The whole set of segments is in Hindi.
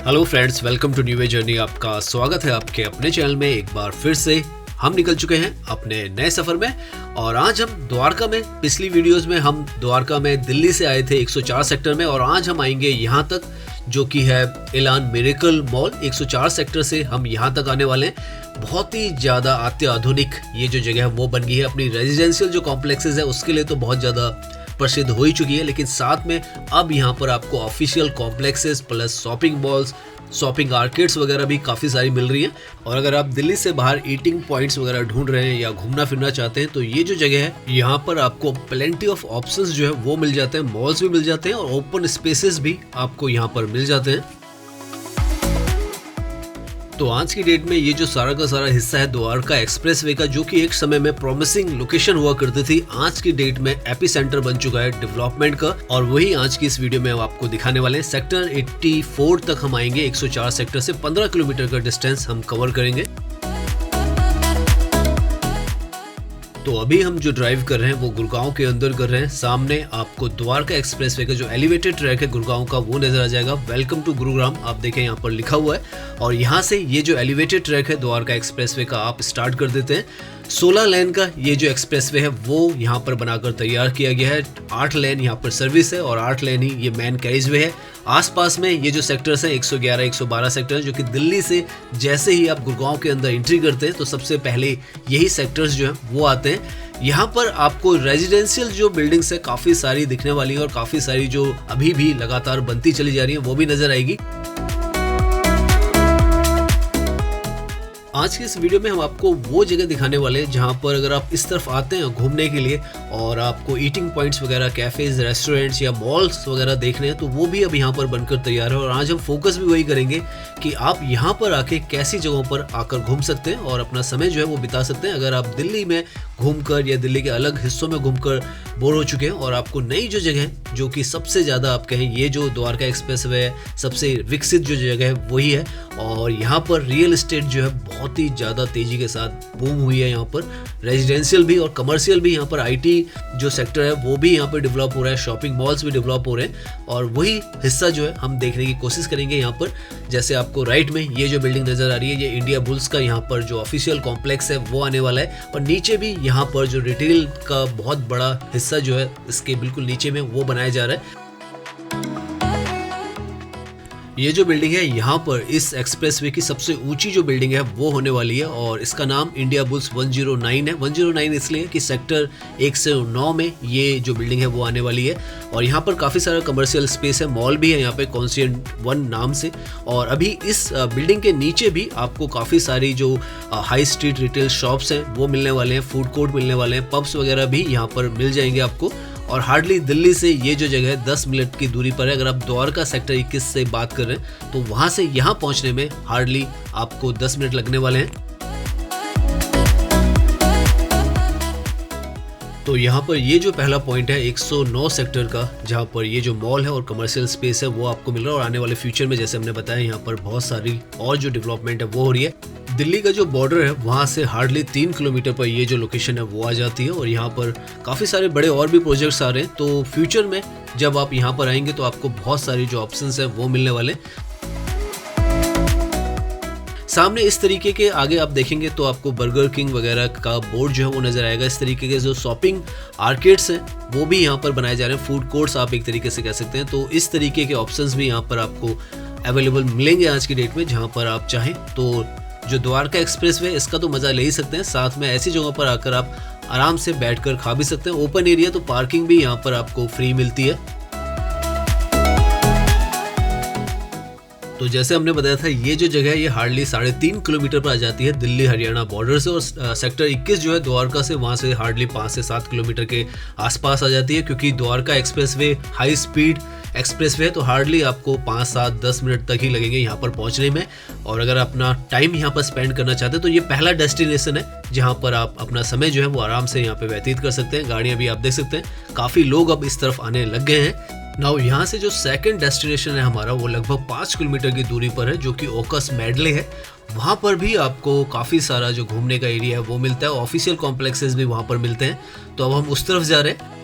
Hello friends, welcome to new journey. आपका स्वागत है आपके अपने चैनल में। एक बार फिर से हम निकल चुके हैं अपने नए सफर में और आज हम द्वारका में, पिछली वीडियोस में हम द्वारका में दिल्ली से आए थे 104 सेक्टर में और आज हम आएंगे यहाँ तक जो कि है इलान मिरेकल मॉल। 104 सेक्टर से हम यहाँ तक आने वाले हैं। बहुत ही ज़्यादा अत्याधुनिक ये जो जगह है वो बन गई है। अपनी रेजिडेंशियल जो कॉम्प्लेक्सेस है उसके लिए तो बहुत ज़्यादा प्रसिद्ध हो ही चुकी है, लेकिन साथ में अब यहाँ पर आपको official complexes plus shopping malls, shopping arcades वगैरह भी काफ़ी सारी मिल रही हैं। और अगर आप दिल्ली से बाहर ईटिंग पॉइंट्स वगैरह ढूंढ रहे हैं या घूमना फिरना चाहते हैं तो ये जो जगह है यहाँ पर आपको प्लेंटी ऑफ ऑप्शंस जो है वो मिल जाते हैं। मॉल्स भी मिल जाते हैं और ओपन स्पेसेस भी आपको यहाँ पर मिल जाते हैं। तो आज की डेट में ये जो सारा का सारा हिस्सा है द्वारका एक्सप्रेसवे का, जो कि एक समय में प्रॉमिसिंग लोकेशन हुआ करती थी, आज की डेट में एपी सेंटर बन चुका है डेवलपमेंट का। और वही आज की इस वीडियो में हम आपको दिखाने वाले हैं। सेक्टर 84 तक हम आएंगे। 104 सेक्टर से 15 किलोमीटर का डिस्टेंस हम कवर करेंगे। तो अभी हम जो ड्राइव कर रहे हैं वो गुड़गांव के अंदर कर रहे हैं। सामने आपको द्वारका एक्सप्रेसवे का जो एलिवेटेड ट्रैक है गुड़गांव का वो नजर आ जाएगा। वेलकम टू गुरुग्राम आप देखें यहाँ पर लिखा हुआ है। और यहाँ से ये जो एलिवेटेड ट्रैक है द्वारका एक्सप्रेसवे का आप स्टार्ट कर देते हैं। 16 लेन का ये जो एक्सप्रेसवे है वो यहाँ पर बनाकर तैयार किया गया है। 8 लेन यहाँ पर सर्विस है और 8 लेन ही ये मेन कैरिजवे है। आसपास में ये जो सेक्टर्स हैं 111, 112 सेक्टर है, जो कि दिल्ली से जैसे ही आप गुड़गांव के अंदर एंट्री करते हैं तो सबसे पहले यही सेक्टर्स जो हैं वो आते हैं। यहाँ पर आपको रेजिडेंशियल जो बिल्डिंग्स है काफ़ी सारी दिखने वाली है और काफ़ी सारी जो अभी भी लगातार बनती चली जा रही है वो भी नजर आएगी। आज की इस वीडियो में हम आपको वो जगह दिखाने वाले हैं जहाँ पर अगर आप इस तरफ आते हैं घूमने के लिए और आपको ईटिंग पॉइंट्स वगैरह, कैफेज, रेस्टोरेंट्स या मॉल्स वगैरह देखने हैं तो वो भी अब यहाँ पर बनकर तैयार है। और आज हम फोकस भी वही करेंगे कि आप यहाँ पर आके कैसी जगहों पर आकर घूम सकते हैं और अपना समय जो है वो बिता सकते हैं। अगर आप दिल्ली में घूमकर या दिल्ली के अलग हिस्सों में घूमकर बोर हो चुके हैं और आपको नई जो जगह है जो कि सबसे ज़्यादा आप कहें ये जो द्वारका एक्सप्रेसवे है सबसे विकसित जो जगह है वही है। और यहाँ पर रियल एस्टेट जो है बहुत ही ज़्यादा तेज़ी के साथ बूम हुई है। यहाँ पर रेजिडेंशियल भी और कमर्शियल भी, यहाँ पर आईटी जो सेक्टर है वो भी यहाँ पर डेवलप हो रहा है, शॉपिंग मॉल्स भी डेवलप हो रहे हैं। और वही हिस्सा जो है हम देखने की कोशिश करेंगे यहाँ पर। जैसे आपको राइट में ये जो बिल्डिंग नज़र आ रही है ये इंडिया बुल्स का यहाँ पर जो ऑफिशियल कॉम्प्लेक्स है वो आने वाला है। और नीचे भी यहाँ पर जो रिटेल का बहुत बड़ा हिस्सा जो है इसके बिल्कुल नीचे में वो बनाया जा रहा है। ये जो बिल्डिंग है यहाँ पर इस एक्सप्रेसवे की सबसे ऊंची जो बिल्डिंग है वो होने वाली है और इसका नाम इंडिया बुल्स 109 है। 109 इसलिए कि सेक्टर 109 में ये जो बिल्डिंग है वो आने वाली है। और यहाँ पर काफ़ी सारा कमर्शियल स्पेस है, मॉल भी है यहाँ पे कॉन्सिएंट 1 नाम से। और अभी इस बिल्डिंग के नीचे भी आपको काफ़ी सारी जो हाई स्ट्रीट रिटेल शॉप्स हैं वो मिलने वाले हैं, फूड कोर्ट मिलने वाले हैं, पब्स वगैरह भी यहाँ पर मिल जाएंगे आपको। और हार्डली दिल्ली से ये जो जगह है 10 मिनट की दूरी पर है। अगर आप द्वारका सेक्टर 21 से बात कर रहे हैं तो वहाँ से यहाँ पहुँचने में हार्डली आपको 10 मिनट लगने वाले हैं। तो यहाँ पर ये जो पहला पॉइंट है 109 सेक्टर का, जहाँ पर ये जो मॉल है और कमर्शियल स्पेस है वो आपको मिल रहा है। और आने वाले फ्यूचर में जैसे हमने बताया यहाँ पर बहुत सारी और जो डेवलपमेंट है वो हो रही है। दिल्ली का जो बॉर्डर है वहाँ से हार्डली 3 किलोमीटर पर ये जो लोकेशन है वो आ जाती है। और यहाँ पर काफ़ी सारे बड़े और भी प्रोजेक्ट्स आ रहे हैं। तो फ्यूचर में जब आप यहाँ पर आएंगे तो आपको बहुत सारी जो ऑप्शंस हैं वो मिलने वाले। सामने इस तरीके के आगे आप देखेंगे तो आपको बर्गर किंग वगैरह का बोर्ड जो है वो नजर आएगा। इस तरीके के जो शॉपिंग आर्केड्स हैं वो भी यहाँ पर बनाए जा रहे हैं, फूड कोर्ट्स आप एक तरीके से कह सकते हैं। तो इस तरीके के ऑप्शंस भी यहाँ पर आपको अवेलेबल मिलेंगे आज की डेट में, जहाँ पर आप चाहें तो जो द्वारका एक्सप्रेसवे इसका तो मज़ा ले ही सकते हैं। साथ में ऐसी जगहों पर आकर आप आराम से बैठकर खा भी सकते हैं। ओपन एरिया तो पार्किंग भी यहाँ पर आपको फ्री मिलती है। तो जैसे हमने बताया था ये जो जगह है ये हार्डली 3.5 किलोमीटर पर आ जाती है दिल्ली हरियाणा बॉर्डर से। और सेक्टर 21 जो है द्वारका से वहाँ से हार्डली 5 से 7 किलोमीटर के आसपास आ जाती है। क्योंकि Dwarka expressway high speed expressway है तो हार्डली आपको 5, 7, 10 मिनट तक ही लगेंगे यहाँ पर पहुँचने में। और अगर अपना टाइम यहाँ पर स्पेंड करना चाहते हैं तो ये पहला डेस्टिनेशन है जहाँ पर आप अपना समय जो है वो आराम से यहाँ पे व्यतीत कर सकते हैं। गाड़ियाँ भी आप देख सकते हैं, काफ़ी लोग अब इस तरफ आने लग गए हैं। नाउ यहाँ से जो सेकंड डेस्टिनेशन है हमारा वो लगभग 5 किलोमीटर की दूरी पर है, जो कि ओकस मेडले है। वहाँ पर भी आपको काफ़ी सारा जो घूमने का एरिया है वो मिलता है, ऑफिशियल कॉम्प्लेक्सेस भी वहाँ पर मिलते हैं। तो अब हम उस तरफ जा रहे हैं।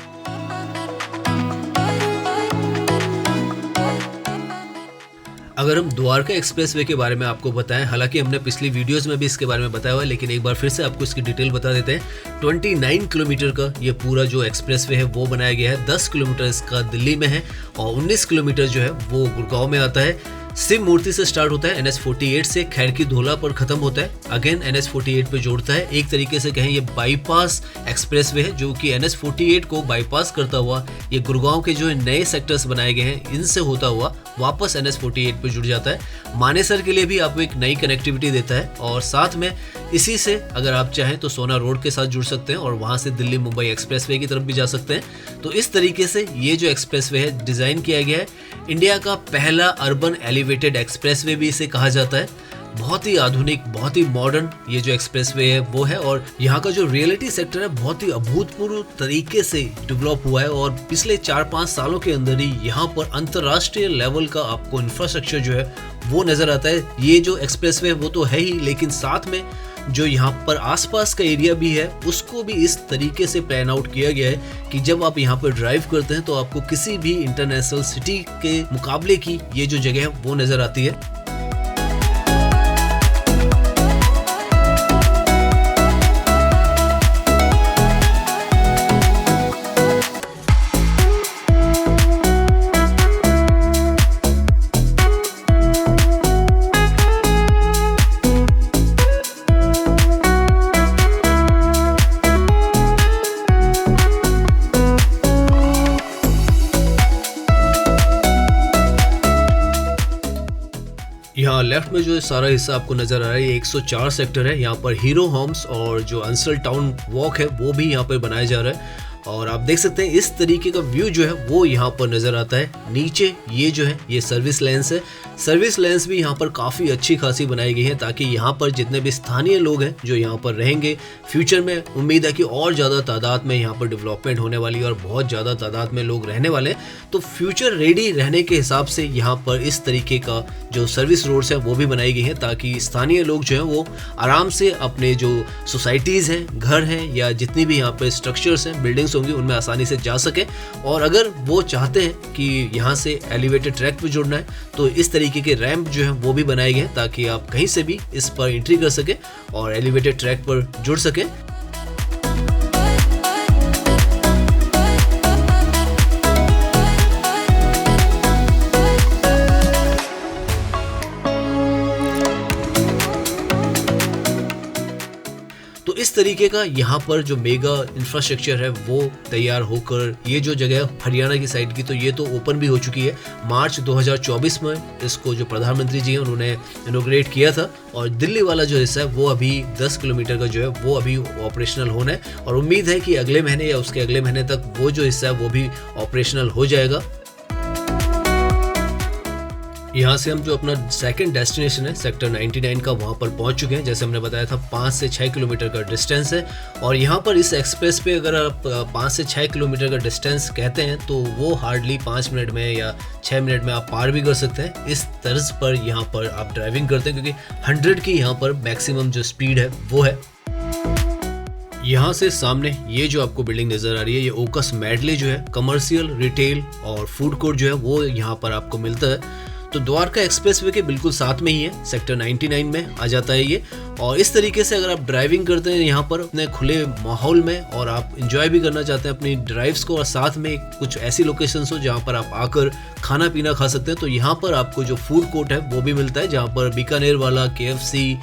अगर हम द्वारका एक्सप्रेसवे के बारे में आपको बताएं, हालांकि हमने पिछली वीडियोस में भी इसके बारे में बताया हुआ है, लेकिन एक बार फिर से आपको इसकी डिटेल बता देते हैं। 29 किलोमीटर का ये पूरा जो एक्सप्रेसवे है वो बनाया गया है। 10 किलोमीटर इसका दिल्ली में है और 19 किलोमीटर जो है वो गुड़गांव में आता है। शिव मूर्ति से स्टार्ट होता है, NH48 से खैर की धोला पर खत्म होता है, अगेन NH48 पे जोड़ता है। एक तरीके से कहें ये बाईपास एक्सप्रेसवे है जो कि NH48 को बाईपास करता हुआ ये गुड़गांव के जो नए सेक्टर्स बनाए गए हैं इनसे होता हुआ वापस NH48 पे जुड़ जाता है। मानेसर के लिए भी आपको एक नई कनेक्टिविटी देता है और साथ में इसी से अगर आप चाहें तो सोना रोड के साथ जुड़ सकते हैं और वहां से दिल्ली मुंबई एक्सप्रेसवे की तरफ भी जा सकते हैं। तो इस तरीके से ये जो एक्सप्रेसवे है डिजाइन किया गया है। इंडिया का पहला अर्बन एलिवेटेड एक्सप्रेसवे भी इसे कहा जाता है। बहुत ही आधुनिक, बहुत ही मॉडर्न ये जो एक्सप्रेसवे है वो है और यहाँ का जो रियलिटी सेक्टर है बहुत ही अभूतपूर्व तरीके से डेवलप हुआ है और पिछले 4-5 सालों के अंदर ही यहाँ पर अंतर्राष्ट्रीय लेवल का आपको इंफ्रास्ट्रक्चर जो है वो नजर आता है। ये जो एक्सप्रेसवे वो तो है ही, लेकिन साथ में जो यहाँ पर आसपास का एरिया भी है उसको भी इस तरीके से प्लान आउट किया गया है कि जब आप यहाँ पर ड्राइव करते हैं तो आपको किसी भी इंटरनेशनल सिटी के मुकाबले की ये जो जगह है वो नजर आती है। यहाँ लेफ्ट में जो सारा हिस्सा आपको नजर आ रहा है ये 104 सेक्टर है। यहाँ पर हीरो होम्स और जो अंसल टाउन वॉक है वो भी यहाँ पर बनाया जा रहा है और आप देख सकते हैं इस तरीके का व्यू जो है वो यहाँ पर नजर आता है। नीचे ये जो है ये सर्विस लेन्स है। सर्विस लेन्स भी यहाँ पर काफ़ी अच्छी खासी बनाई गई है ताकि यहाँ पर जितने भी स्थानीय लोग हैं जो यहाँ पर रहेंगे, फ्यूचर में उम्मीद है कि और ज़्यादा तादाद में यहाँ पर डेवलपमेंट होने वाली है और बहुत ज़्यादा तादाद में लोग रहने वाले हैं। तो फ्यूचर रेडी रहने के हिसाब से यहाँ पर इस तरीके का जो सर्विस रोड्स है वो भी बनाई गई है ताकि स्थानीय लोग जो है वो आराम से अपने जो सोसाइटीज़ हैं, घर हैं या जितनी भी यहाँ पर स्ट्रक्चर्स हैं, बिल्डिंग्स होंगी उनमें आसानी से जा सके। और अगर वो चाहते हैं कि यहाँ से एलिवेटेड ट्रैक पे जुड़ना है तो इस तरीके के रैंप जो है वो भी बनाए गए हैं ताकि आप कहीं से भी इस पर एंट्री कर सके और एलिवेटेड ट्रैक पर जुड़ सके। तो इस तरीके का यहाँ पर जो मेगा इंफ्रास्ट्रक्चर है वो तैयार होकर ये जो जगह हरियाणा की साइड की तो ये तो ओपन भी हो चुकी है। मार्च 2024 में इसको जो प्रधानमंत्री जी हैं उन्होंने इनॉग्रेट किया था और दिल्ली वाला जो हिस्सा है वो अभी 10 किलोमीटर का जो है वो अभी ऑपरेशनल होना है और उम्मीद है कि अगले महीने या उसके अगले महीने तक वो जो हिस्सा है वो भी ऑपरेशनल हो जाएगा। यहाँ से हम जो अपना सेकंड डेस्टिनेशन है सेक्टर 99 का वहाँ पर पहुँच चुके हैं। जैसे हमने बताया था 5 से 6 किलोमीटर का डिस्टेंस है और यहाँ पर इस एक्सप्रेस पे अगर आप 5 से 6 किलोमीटर का डिस्टेंस कहते हैं तो वो हार्डली 5 मिनट में या 6 मिनट में आप पार भी कर सकते हैं। इस तर्ज पर यहाँ पर आप ड्राइविंग करते हैं क्योंकि 100 की यहाँ पर मैक्सिमम जो स्पीड है वो है। यहाँ से सामने ये जो आपको बिल्डिंग नज़र आ रही है ये ओकस मेडले जो है कमर्शियल, रिटेल और फूड कोर्ट जो है वो यहाँ पर आपको मिलता है। तो द्वारका एक्सप्रेसवे के बिल्कुल साथ में ही है, सेक्टर 99 में आ जाता है ये। और इस तरीके से अगर आप ड्राइविंग करते हैं यहाँ पर अपने खुले माहौल में और आप एंजॉय भी करना चाहते हैं अपनी ड्राइव्स को और साथ में कुछ ऐसी लोकेशंस हो जहाँ पर आप आकर खाना पीना खा सकते हैं तो यहाँ पर आपको जो फूड कोर्ट है वो भी मिलता है जहाँ पर बीकानेर वाला KFC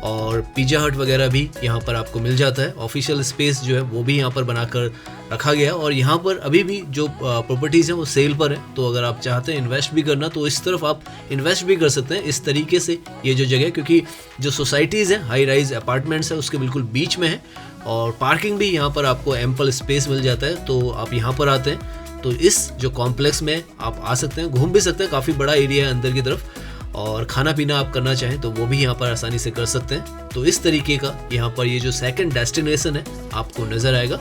और पिज़्ज़ा हट वगैरह भी यहाँ पर आपको मिल जाता है। ऑफिशियल स्पेस जो है वो भी यहाँ पर बनाकर रखा गया और यहाँ पर अभी भी जो प्रॉपर्टीज़ हैं वो सेल पर है तो अगर आप चाहते हैं इन्वेस्ट भी करना तो इस तरफ आप इन्वेस्ट भी कर सकते हैं इस तरीके से ये जो जगह, क्योंकि जो सोसाइटीज़ हैं हाई राइज अपार्टमेंट्स हैं उसके बिल्कुल बीच में है और पार्किंग भी यहाँ पर आपको एम्पल स्पेस मिल जाता है। तो आप यहाँ पर आते हैं तो इस जो कॉम्प्लेक्स में आप आ सकते हैं, घूम भी सकते हैं, काफ़ी बड़ा एरिया है अंदर की तरफ और खाना पीना आप करना चाहें तो वो भी यहाँ पर आसानी से कर सकते हैं। तो इस तरीके का यहाँ पर ये जो सेकंड डेस्टिनेशन है आपको नज़र आएगा।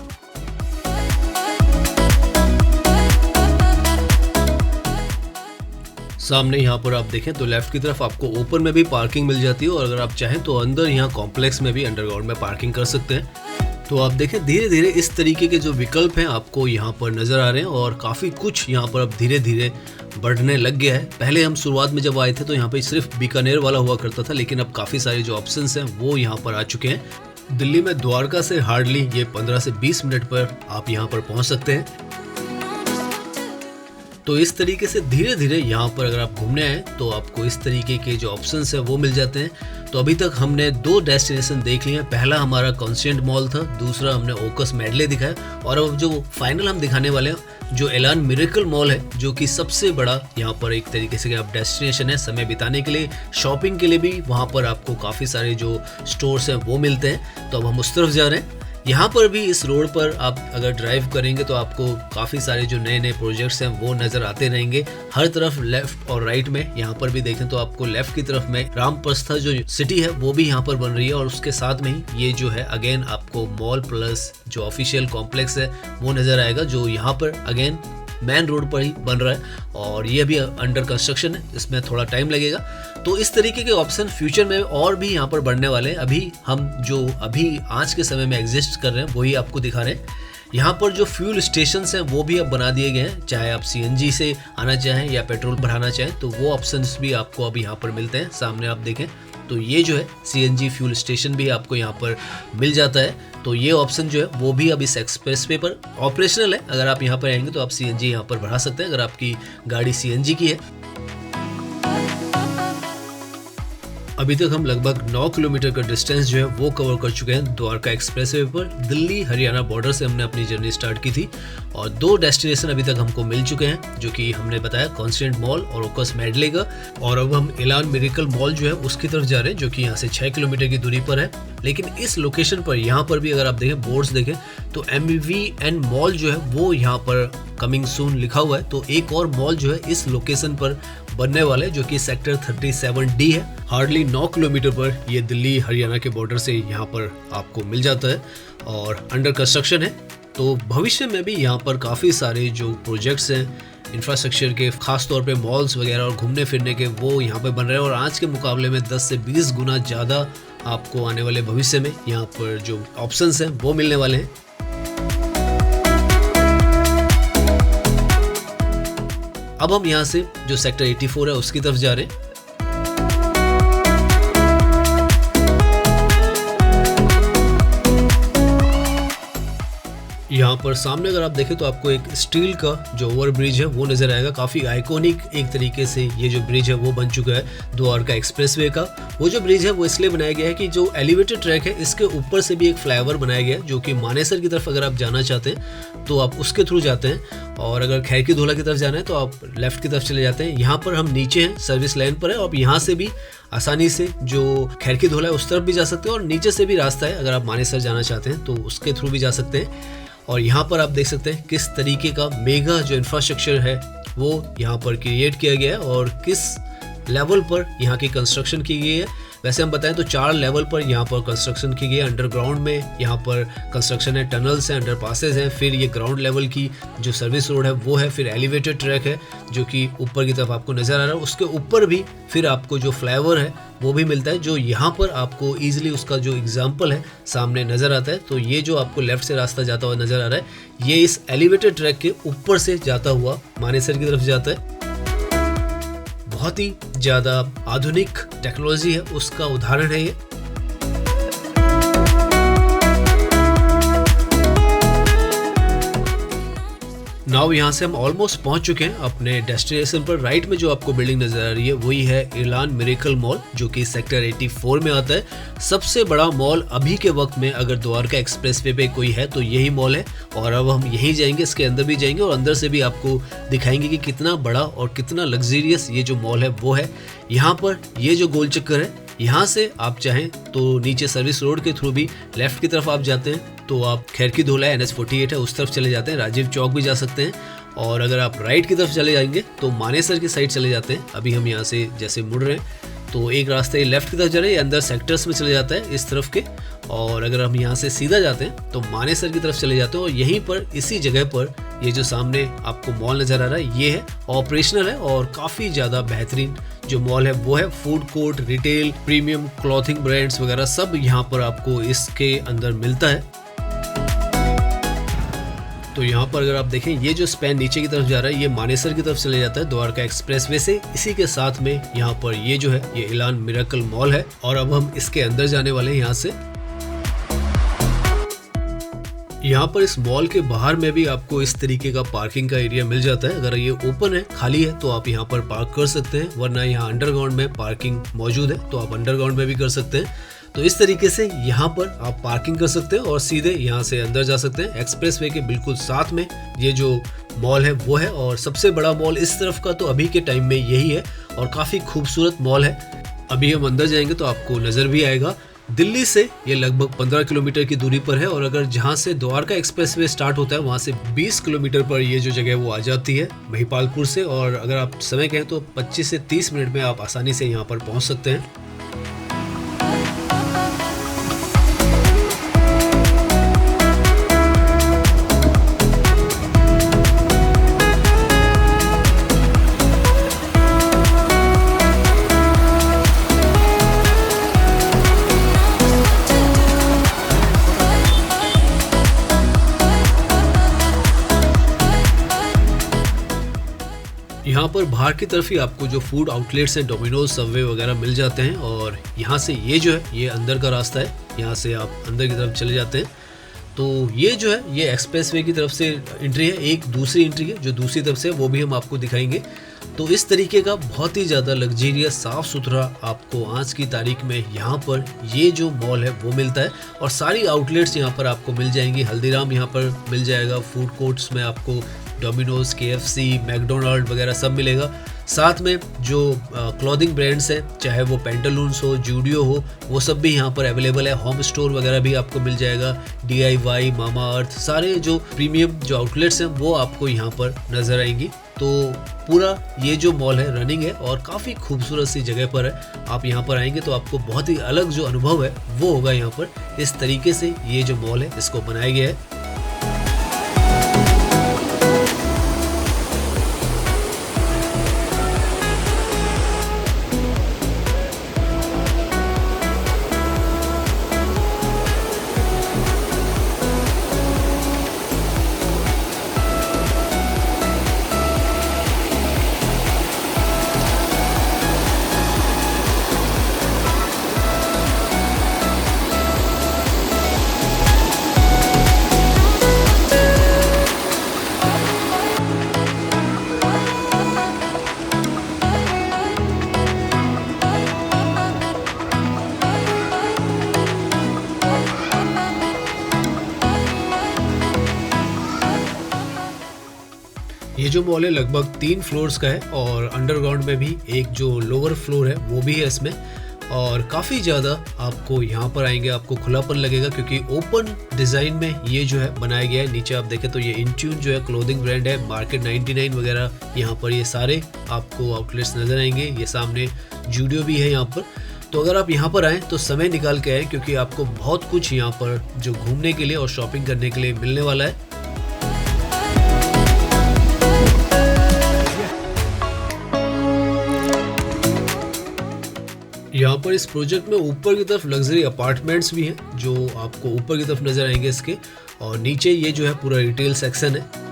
सामने यहाँ पर आप देखें तो लेफ्ट की तरफ आपको ओपन में भी पार्किंग मिल जाती है और अगर आप चाहें तो अंदर यहाँ कॉम्प्लेक्स में भी अंडरग्राउंड में पार्किंग कर सकते हैं। तो आप देखें धीरे धीरे इस तरीके के जो विकल्प हैं आपको यहाँ पर नज़र आ रहे हैं और काफ़ी कुछ यहाँ पर अब धीरे धीरे बढ़ने लग गया है। पहले हम शुरुआत में जब आए थे तो यहाँ पे सिर्फ बीकानेर वाला हुआ करता था, लेकिन अब काफ़ी सारे जो ऑप्शंस हैं वो यहाँ पर आ चुके हैं। दिल्ली में द्वारका से हार्डली ये 15 से 20 मिनट पर आप यहाँ पर पहुँच सकते हैं। तो इस तरीके से धीरे धीरे यहाँ पर अगर आप घूमने आए तो आपको इस तरीके के जो ऑप्शंस हैं वो मिल जाते हैं। तो अभी तक हमने 2 डेस्टिनेशन देख लिए हैं। पहला हमारा कॉन्स्टेंट मॉल था, दूसरा हमने ओकस मेडले दिखाया और अब जो फाइनल हम दिखाने वाले हैं जो एलान मिरेकल मॉल है, जो कि सबसे बड़ा यहाँ पर एक तरीके से आप डेस्टिनेशन है समय बिताने के लिए, शॉपिंग के लिए भी वहाँ पर आपको काफ़ी सारे जो स्टोर्स हैं वो मिलते हैं। तो अब हम उस तरफ जा रहे हैं। यहाँ पर भी इस रोड पर आप अगर ड्राइव करेंगे तो आपको काफ़ी सारे जो नए नए प्रोजेक्ट्स हैं वो नज़र आते रहेंगे हर तरफ, लेफ्ट और राइट में। यहाँ पर भी देखें तो आपको लेफ्ट की तरफ में रामप्रस्था जो सिटी है वो भी यहाँ पर बन रही है और उसके साथ में ही ये जो है अगेन आपको मॉल प्लस जो ऑफिशियल कॉम्प्लेक्स है वो नज़र आएगा, जो यहाँ पर अगेन मेन रोड पर ही बन रहा है और ये भी अंडर कंस्ट्रक्शन है, इसमें थोड़ा टाइम लगेगा। तो इस तरीके के ऑप्शन फ्यूचर में और भी यहाँ पर बढ़ने वाले हैं। अभी हम जो अभी आज के समय में एग्जिस्ट कर रहे हैं वही आपको दिखा रहे हैं। यहाँ पर जो फ्यूल स्टेशंस हैं वो भी अब बना दिए गए हैं, चाहे आप सीएनजी से आना चाहें या पेट्रोल भराना चाहें तो वो ऑप्शंस भी आपको अब यहाँ पर मिलते हैं। सामने आप देखें तो ये जो है सीएनजी फ्यूल स्टेशन भी आपको यहाँ पर मिल जाता है। तो ये ऑप्शन जो है वो भी अब इस एक्सप्रेस वे पर ऑपरेशनल है। अगर आप यहाँ पर आएंगे तो आप सीएनजी यहाँ पर भरा सकते हैं अगर आपकी गाड़ी सीएनजी की है। अभी तक हम लगभग 9 किलोमीटर का डिस्टेंस जो है वो कवर कर चुके हैं द्वारका एक्सप्रेसवे पर। दिल्ली हरियाणा बॉर्डर से हमने अपनी जर्नी स्टार्ट की थी और 2 डेस्टिनेशन अभी तक हमको मिल चुके हैं, जो कि हमने बताया कॉन्स्टेंट मॉल और ओकस मेडले का। और अब हम एलान मिरेकल मॉल जो है उसकी तरफ जा रहे हैं, जो कि यहाँ से 6 किलोमीटर की दूरी पर है। लेकिन इस लोकेशन पर यहाँ पर भी अगर आप देखें बोर्ड्स देखें तो MVN मॉल जो है वो यहाँ पर कमिंग सून लिखा हुआ है। तो एक और मॉल जो है इस लोकेशन पर बनने वाले, जो कि सेक्टर 37D है। हार्डली 9 किलोमीटर पर ये दिल्ली हरियाणा के बॉर्डर से यहाँ पर आपको मिल जाता है और अंडर कंस्ट्रक्शन है। तो भविष्य में भी यहाँ पर काफ़ी सारे जो प्रोजेक्ट्स हैं इंफ्रास्ट्रक्चर के, खास तौर पे मॉल्स वगैरह और घूमने फिरने के, वो यहाँ पे बन रहे हैं और आज के मुकाबले में 10 से 20 गुना ज़्यादा आपको आने वाले भविष्य में यहाँ पर जो ऑप्शंस हैं वो मिलने वाले हैं। अब हम यहाँ से जो सेक्टर 84 है उसकी तरफ जा रहे हैं। यहाँ पर सामने अगर आप देखें तो आपको एक स्टील का जो ओवर ब्रिज है वो नजर आएगा। काफ़ी आइकॉनिक एक तरीके से ये जो ब्रिज है वो बन चुका है द्वारका एक्सप्रेसवे का। वो जो ब्रिज है वो इसलिए बनाया गया है कि जो एलिवेटेड ट्रैक है इसके ऊपर से भी एक फ्लाईओवर बनाया गया है, जो कि मानेसर की तरफ अगर आप जाना चाहते हैं तो आप उसके थ्रू जाते हैं, और अगर खैरकी धोला की तरफ जाना है तो आप लेफ्ट की तरफ चले जाते हैं। यहाँ पर हम नीचे हैं, सर्विस लाइन पर है, और यहाँ से भी आसानी से जो खैरकी धोला है उस तरफ भी जा सकते हैं और नीचे से भी रास्ता है, अगर आप मानेसर जाना चाहते हैं तो उसके थ्रू भी जा सकते हैं। और यहाँ पर आप देख सकते हैं किस तरीके का मेगा जो इंफ्रास्ट्रक्चर है वो यहाँ पर क्रिएट किया गया है और किस लेवल पर यहाँ की कंस्ट्रक्शन की गई है। वैसे हम बताएं तो 4 लेवल पर यहाँ पर कंस्ट्रक्शन की गई है। अंडरग्राउंड में यहाँ पर कंस्ट्रक्शन है, टनल्स हैं, अंडरपासेस हैं, फिर ये ग्राउंड लेवल की जो सर्विस रोड है वो है, फिर एलिवेटेड ट्रैक है जो कि ऊपर की तरफ आपको नज़र आ रहा है। उसके ऊपर भी फिर आपको जो फ्लाईओवर है वो भी मिलता है, जो यहाँ पर आपको ईजिली उसका जो एग्जाम्पल है सामने नज़र आता है। तो ये जो आपको लेफ्ट से रास्ता जाता हुआ नज़र आ रहा है ये इस एलिवेटेड ट्रैक के ऊपर से जाता हुआ मानेसर की तरफ जाता है। बहुत ही ज़्यादा आधुनिक टेक्नोलॉजी है उसका उदाहरण है ये। नाउ यहाँ से हम ऑलमोस्ट पहुँच चुके हैं अपने डेस्टिनेशन पर। राइट में जो आपको बिल्डिंग नजर आ रही है वही है एलान मिरेकल मॉल, जो कि सेक्टर 84 में आता है। सबसे बड़ा मॉल अभी के वक्त में अगर द्वारका एक्सप्रेसवे पे कोई है तो यही मॉल है, और अब हम यहीं जाएंगे, इसके अंदर भी जाएंगे और अंदर से भी आपको दिखाएंगे कि कितना बड़ा और कितना लग्जरियस ये जो मॉल है वो है। यहाँ पर ये जो गोल चक्कर है, यहाँ से आप चाहें तो नीचे सर्विस रोड के थ्रू भी लेफ्ट की तरफ आप जाते हैं तो आप खैरकी धोला NH48 है उस तरफ चले जाते हैं, राजीव चौक भी जा सकते हैं। और अगर आप राइट की तरफ चले जाएंगे तो मानेसर की साइड चले जाते हैं। अभी हम यहाँ से जैसे मुड़ रहे हैं तो एक रास्ता ये लेफ्ट की तरफ जा रहा है, ये अंदर सेक्टर्स में चले जाता है इस तरफ के, और अगर हम यहाँ से सीधा जाते हैं तो मानेसर की तरफ चले जाते हैं। और यहीं पर इसी जगह पर ये जो सामने आपको मॉल नज़र आ रहा है ये है, ऑपरेशनल है और काफ़ी ज़्यादा बेहतरीन जो मॉल है वो है। Food court, retail, premium clothing brands वगैरह सब यहाँ पर आपको इसके अंदर मिलता है। तो यहाँ पर अगर आप देखें ये जो स्पैन नीचे की तरफ जा रहा है ये मानेसर की तरफ चले जाता है द्वारका एक्सप्रेसवे से। इसी के साथ में यहाँ पर ये जो है ये इलान मिरेकल मॉल है और अब हम इसके अंदर जाने वाले हैं यहाँ से। यहाँ पर इस मॉल के बाहर में भी आपको इस तरीके का पार्किंग का एरिया मिल जाता है। अगर ये ओपन है, खाली है, तो आप यहाँ पर पार्क कर सकते हैं, वरना यहाँ अंडरग्राउंड में पार्किंग मौजूद है तो आप अंडरग्राउंड में भी कर सकते हैं। तो इस तरीके से यहाँ पर आप पार्किंग कर सकते हैं और सीधे यहाँ से अंदर जा सकते हैं। एक्सप्रेसवे के बिल्कुल साथ में ये जो मॉल है वो है और सबसे बड़ा मॉल इस तरफ का तो अभी के टाइम में यही है और काफ़ी खूबसूरत मॉल है। अभी हम अंदर जाएंगे तो आपको नज़र भी आएगा। दिल्ली से ये लगभग 15 किलोमीटर की दूरी पर है और अगर जहाँ से द्वारका एक्सप्रेसवे स्टार्ट होता है वहाँ से 20 किलोमीटर पर ये जो जगह है वो आ जाती है महिपालपुर से। और अगर आप समय कहें तो 25 से 30 मिनट में आप आसानी से यहाँ पर पहुँच सकते हैं। यहाँ पर बाहर की तरफ ही आपको जो फूड आउटलेट्स हैं, डोमिनोज, सबवे वगैरह मिल जाते हैं और यहाँ से ये जो है ये अंदर का रास्ता है, यहाँ से आप अंदर की तरफ चले जाते हैं। तो ये जो है ये एक्सप्रेसवे की तरफ से एंट्री है। एक दूसरी एंट्री है जो दूसरी तरफ से, वो भी हम आपको दिखाएंगे। तो इस तरीके का बहुत ही ज़्यादा लग्जरियस, साफ़ सुथरा आपको आज की तारीख में यहाँ पर ये जो मॉल है वो मिलता है और सारी आउटलेट्स यहाँ पर आपको मिल जाएंगी। हल्दीराम यहाँ पर मिल जाएगा, फूड कोर्ट्स में आपको डोमिनोज, KFC, मैकडोनल्ड वगैरह सब मिलेगा। साथ में जो क्लॉथिंग ब्रांड्स हैं, चाहे वो पेंटालून्स हो, जूडियो हो, वो सब भी यहाँ पर अवेलेबल है। होम स्टोर वगैरह भी आपको मिल जाएगा, DIY, मामा अर्थ, सारे जो प्रीमियम जो आउटलेट्स हैं वो आपको यहाँ पर नज़र आएंगी। तो पूरा ये जो मॉल है रनिंग है और काफ़ी खूबसूरत सी जगह पर है। आप यहाँ पर आएंगे तो आपको बहुत ही अलग जो अनुभव है वो होगा। यहाँ पर इस तरीके से ये जो मॉल है इसको बनाया गया है। ये जो मॉल है लगभग 3 फ्लोर्स का है और अंडरग्राउंड में भी एक जो लोअर फ्लोर है वो भी है इसमें। और काफ़ी ज़्यादा आपको यहाँ पर आएंगे आपको खुलापन लगेगा क्योंकि ओपन डिज़ाइन में ये जो है बनाया गया है। नीचे आप देखें तो ये इंट्यून जो है क्लोथिंग ब्रांड है, मार्केट 99 वगैरह यहाँ पर ये सारे आपको आउटलेट्स नज़र आएंगे। ये सामने जूडियो भी है यहाँ पर। तो अगर आप यहाँ पर आएँ तो समय निकाल के आएँ क्योंकि आपको बहुत कुछ यहाँ पर जो घूमने के लिए और शॉपिंग करने के लिए मिलने वाला है। यहाँ पर इस प्रोजेक्ट में ऊपर की तरफ लग्जरी अपार्टमेंट्स भी हैं जो आपको ऊपर की तरफ नज़र आएंगे इसके, और नीचे ये जो है पूरा रिटेल सेक्शन है।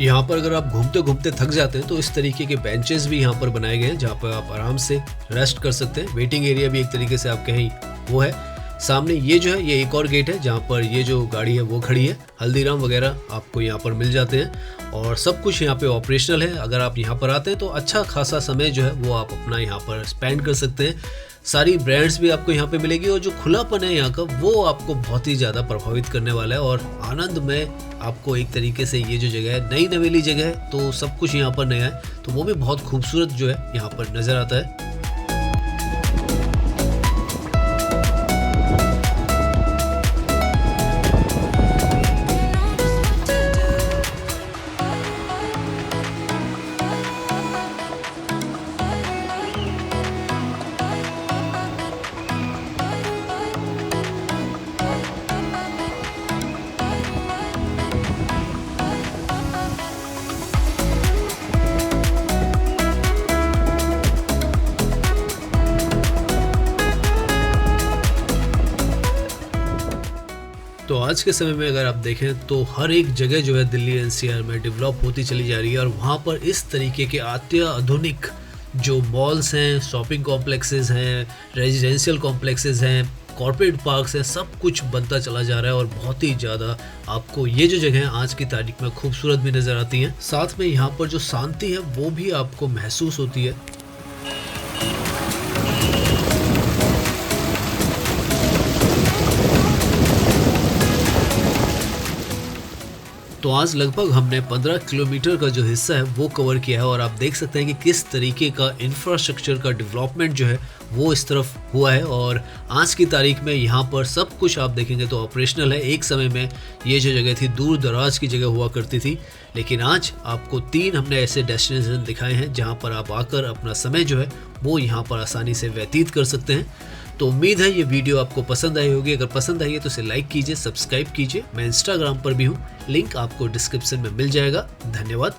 यहाँ पर अगर आप घूमते घूमते थक जाते हैं तो इस तरीके के बेंचेस भी यहाँ पर बनाए गए हैं जहाँ पर आप आराम से रेस्ट कर सकते हैं। वेटिंग एरिया भी एक तरीके से आप कहें वो है। सामने ये जो है ये एक और गेट है जहाँ पर ये जो गाड़ी है वो खड़ी है। हल्दीराम वगैरह आपको यहाँ पर मिल जाते हैं और सब कुछ यहाँ पे ऑपरेशनल है। अगर आप यहाँ पर आते हैं तो अच्छा खासा समय जो है वो आप अपना यहाँ पर स्पेंड कर सकते हैं। सारी ब्रांड्स भी आपको यहाँ पे मिलेगी और जो खुलापन है यहाँ का वो आपको बहुत ही ज़्यादा प्रभावित करने वाला है और आनंद में आपको एक तरीके से ये जो जगह है नई नवेली जगह है तो सब कुछ यहाँ पर नया है तो वो भी बहुत खूबसूरत जो है यहाँ पर नज़र आता है। तो आज के समय में अगर आप देखें तो हर एक जगह जो है दिल्ली एनसीआर में डेवलप होती चली जा रही है और वहाँ पर इस तरीके के अत्याधुनिक जो मॉल्स हैं, शॉपिंग कॉम्प्लेक्सेस हैं, रेजिडेंशियल कॉम्प्लेक्सेस हैं, कॉर्पोरेट पार्क्स हैं, सब कुछ बनता चला जा रहा है और बहुत ही ज़्यादा आपको ये जो जगह है आज की तारीख में खूबसूरत भी नज़र आती हैं। साथ में यहाँ पर जो शांति है वो भी आपको महसूस होती है। तो आज लगभग हमने 15 किलोमीटर का जो हिस्सा है वो कवर किया है और आप देख सकते हैं कि किस तरीके का इंफ्रास्ट्रक्चर का डेवलपमेंट जो है वो इस तरफ हुआ है और आज की तारीख में यहाँ पर सब कुछ आप देखेंगे तो ऑपरेशनल है। एक समय में ये जो जगह थी दूर दराज की जगह हुआ करती थी, लेकिन आज आपको 3 हमने ऐसे डेस्टिनेशन दिखाए हैं जहाँ पर आप आकर अपना समय जो है वो यहाँ पर आसानी से व्यतीत कर सकते हैं। तो उम्मीद है ये वीडियो आपको पसंद आई होगी। अगर पसंद आई है तो इसे लाइक कीजिए, सब्सक्राइब कीजिए। मैं इंस्टाग्राम पर भी हूँ, लिंक आपको डिस्क्रिप्शन में मिल जाएगा। धन्यवाद।